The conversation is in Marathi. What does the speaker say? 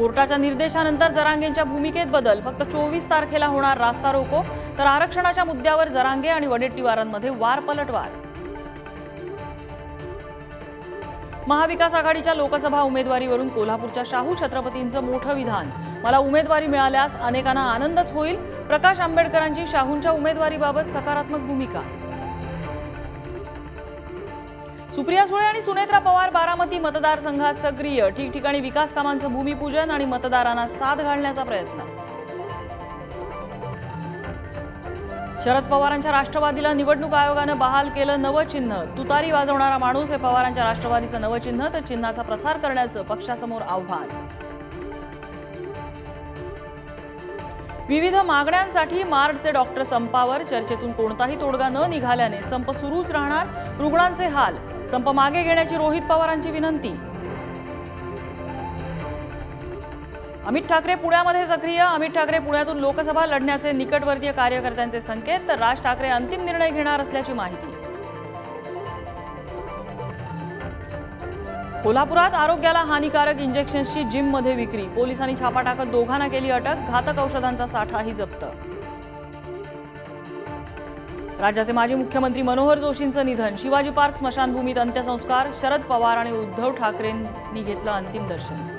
कोर्टाच्या निर्देशानंतर जरांगेंच्या भूमिकेत बदल, फक्त 24 तारखेला होणार रास्ता रोको, तर आरक्षणाच्या मुद्द्यावर जरांगे आणि वडेट्टीवारांमध्ये वार पलटवार। महाविकास आघाडीच्या लोकसभा उमेदवारीवरून कोल्हापूरच्या शाहू छत्रपतींचं मोठं विधान, मला उमेदवारी मिळाल्यास अनेकांना आनंदच होईल। प्रकाश आंबेडकरांची शाहूंच्या उमेदवारीबाबत सकारात्मक भूमिका। सुप्रिया सुळे आणि सुनेत्रा पवार बारामती मतदारसंघात सक्रिय, ठिकठिकाणी विकास कामांचं भूमिपूजन आणि मतदारांना साथ घालण्याचा प्रयत्न। शरद पवारांच्या राष्ट्रवादीला निवडणूक आयोगानं बहाल केलं नवं चिन्ह, तुतारी वाजवणारा माणूस हे पवारांच्या राष्ट्रवादीचं नवं चिन्ह, तर चिन्हाचा प्रसार करण्याचं पक्षासमोर आव्हान। विविध मागण्यांसाठी मार्डचे डॉक्टर संपावर, चर्चेतून कोणताही तोडगा न निघाल्याने संप सुरूच राहणार, रुग्णांचे हाल, संप मागे घेण्याची रोहित पवारांची विनंती। अमित ठाकरे पुण्यामध्ये सक्रिय, अमित ठाकरे पुण्यातून लोकसभा लढण्याचे निकटवर्तीय कार्यकर्त्यांचे संकेत, तर राज ठाकरे अंतिम निर्णय घेणार असल्याची माहिती। कोल्हापुरात आरोग्याला हानिकारक इंजेक्शन्सची जिममध्ये विक्री, पोलिसांनी छापा टाकत दोघांना केली अटक, घातक औषधांचा साठाही जप्त। राज्याचे माजी मुख्यमंत्री मनोहर जोशींचं निधन, शिवाजी पार्क स्मशानभूमीत अंत्यसंस्कार, शरद पवार आणि उद्धव ठाकरेंनी घेतलं अंतिम दर्शन।